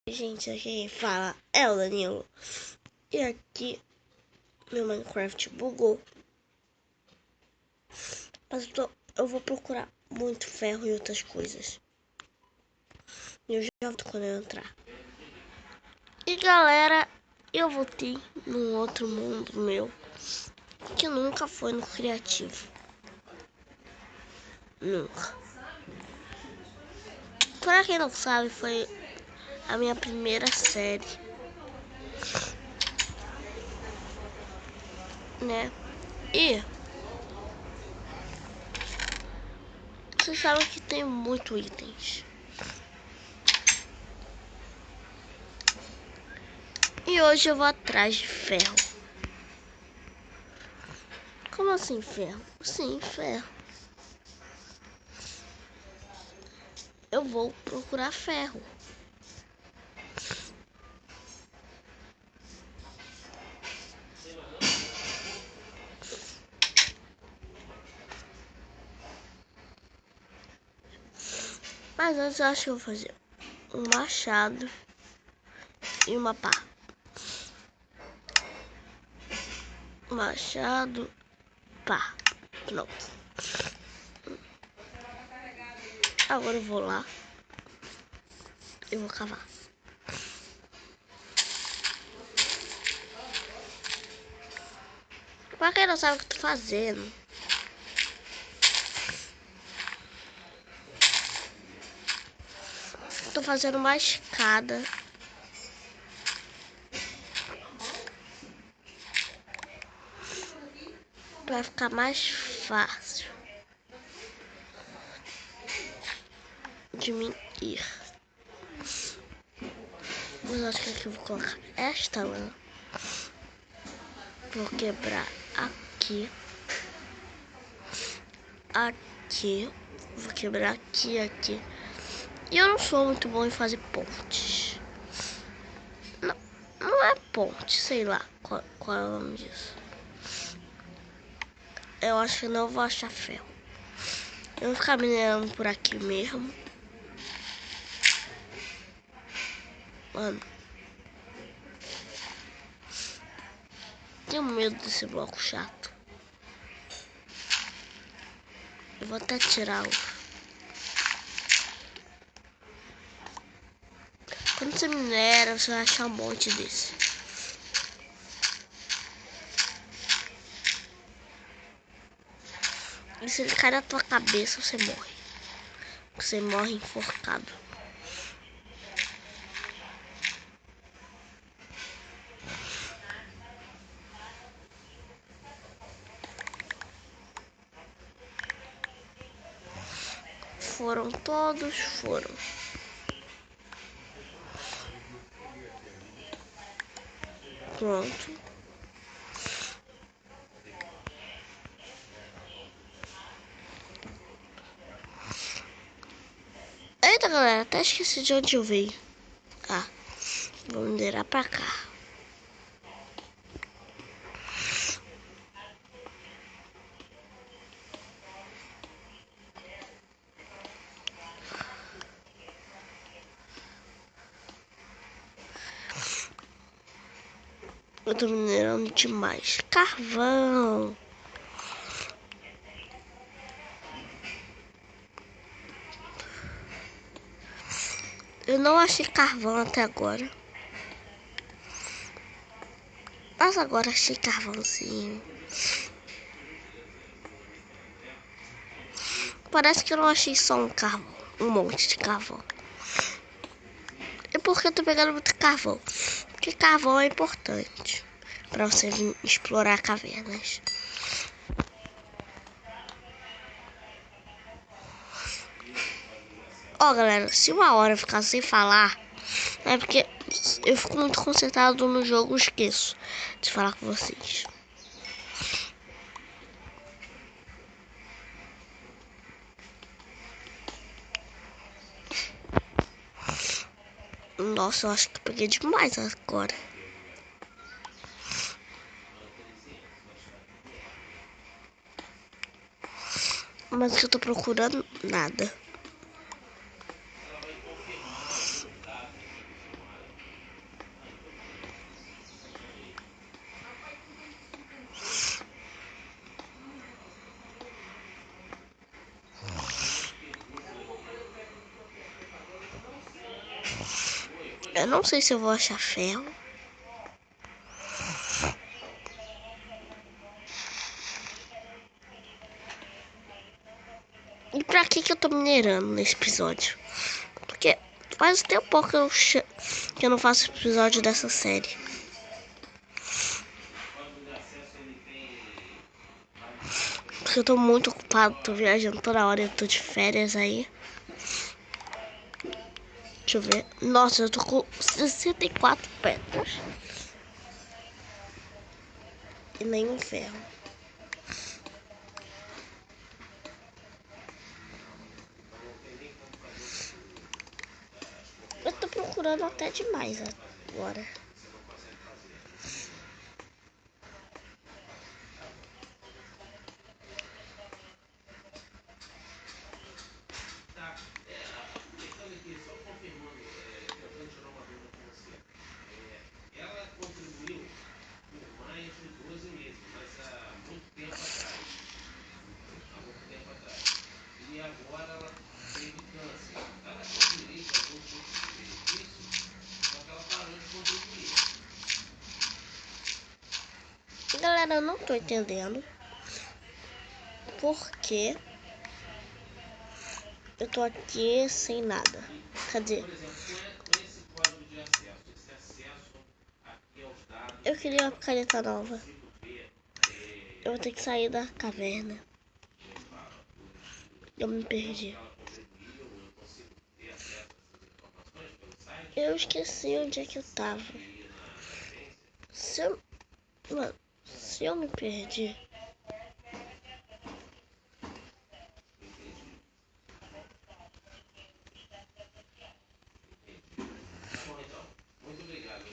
Gente, aqui quem fala é o Danilo. E aqui meu Minecraft bugou. Mas eu vou procurar muito ferro e outras coisas. E eu já volto quando eu entrar. E galera, eu voltei num outro mundo meu que nunca foi no criativo. Nunca. Pra quem não sabe, foi a minha primeira série, né? E vocês sabem que tem muito itens. E hoje eu vou atrás de ferro. Como assim ferro? Sim, ferro. Eu vou procurar ferro. Mas antes eu acho que eu vou fazer um machado e uma pá. Machado, pá. Pronto. Agora eu vou lá e vou cavar. Pra quem não sabe o que eu tô fazendo, tô fazendo uma escada pra ficar mais fácil de mim ir. Mas acho que aqui eu vou colocar esta lã. Vou quebrar aqui. Aqui. Vou quebrar aqui, aqui. E eu não sou muito bom em fazer pontes. Não é ponte, sei lá qual é o nome disso. Eu acho que não vou achar ferro. Eu vou ficar minerando por aqui mesmo. Mano. Tenho medo desse bloco chato. Eu vou até tirá-lo. Quando você minera, você vai achar um monte desse. E se ele cai na tua cabeça, você morre. Você morre enforcado. Foram todos, foram. Pronto. Eita, galera, até esqueci de onde eu veio. Ah, vou minerar pra cá. Eu tô minerando demais. Carvão. Eu não achei carvão até agora. Mas agora achei carvãozinho. Parece que eu não achei só um carvão. Um monte de carvão. E por que eu tô pegando muito carvão? Porque carvão é importante pra você explorar cavernas. Ó, galera, se uma hora eu ficar sem falar, é porque eu fico muito concentrado no jogo e esqueço de falar com vocês. Nossa, eu acho que eu peguei demais agora. Mas o que eu tô procurando, nada. Eu não sei se eu vou achar ferro. E pra que eu tô minerando nesse episódio? Porque faz tempo que eu não faço episódio dessa série. Porque eu tô muito ocupado, tô viajando toda hora, eu tô de férias aí. Deixa eu ver. Nossa, eu tô com 64 pedras. E nenhum ferro. Eu tô procurando até demais agora. Galera, eu não tô entendendo por que eu tô aqui sem nada. Cadê? Eu queria uma caneta nova. Eu vou ter que sair da caverna. Eu me perdi. Eu esqueci onde é que eu tava. Mano, se eu me perdi...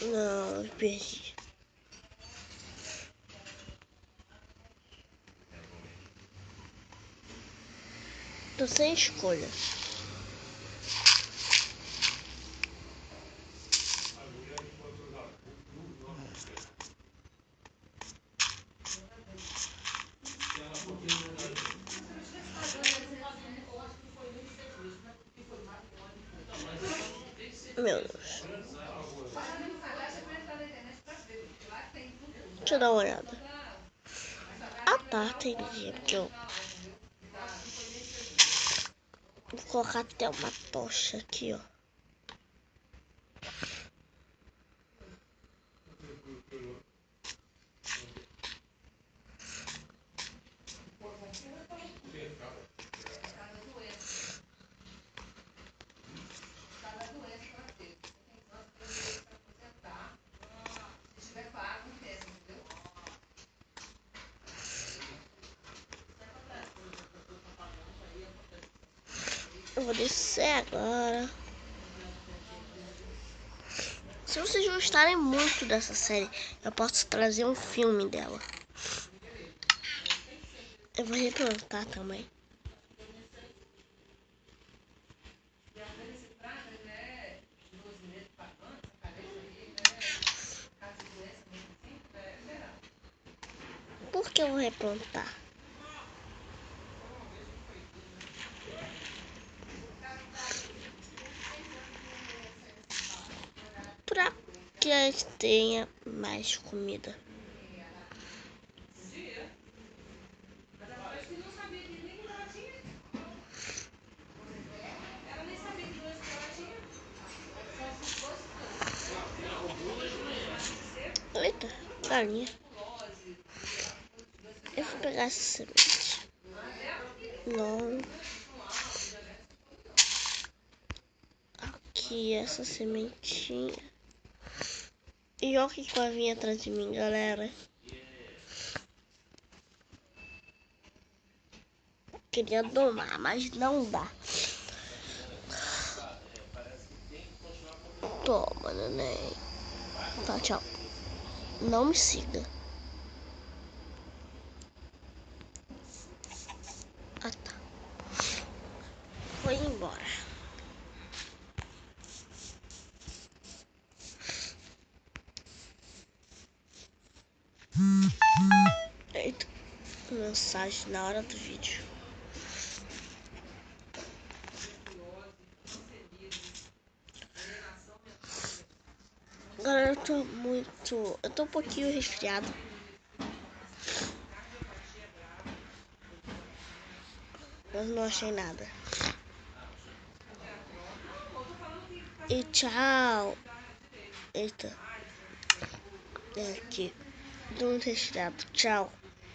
Não, eu me perdi. Tô sem escolha. Meu Deus. Deixa eu dar uma olhada. Ah tá, entendi. Porque eu vou colocar até uma tocha aqui, ó. Eu vou descer agora. Se vocês gostarem muito dessa série, eu posso trazer um filme dela. Eu vou replantar também. Por que eu vou replantar? Pra que a gente tenha mais comida. Eita, galinha. Eu vou pegar essa semente. Não. Aqui, essa sementinha. E olha o que vai vir atrás de mim, galera. Queria domar, mas não dá. Toma, neném. Tá, tchau. Não me siga. Ah, tá. Foi embora. Eita. Mensagem na hora do vídeo. Eu tô um pouquinho resfriado. Mas não achei nada. E tchau. Eita. É aqui. Tô muito resfriado. Tchau.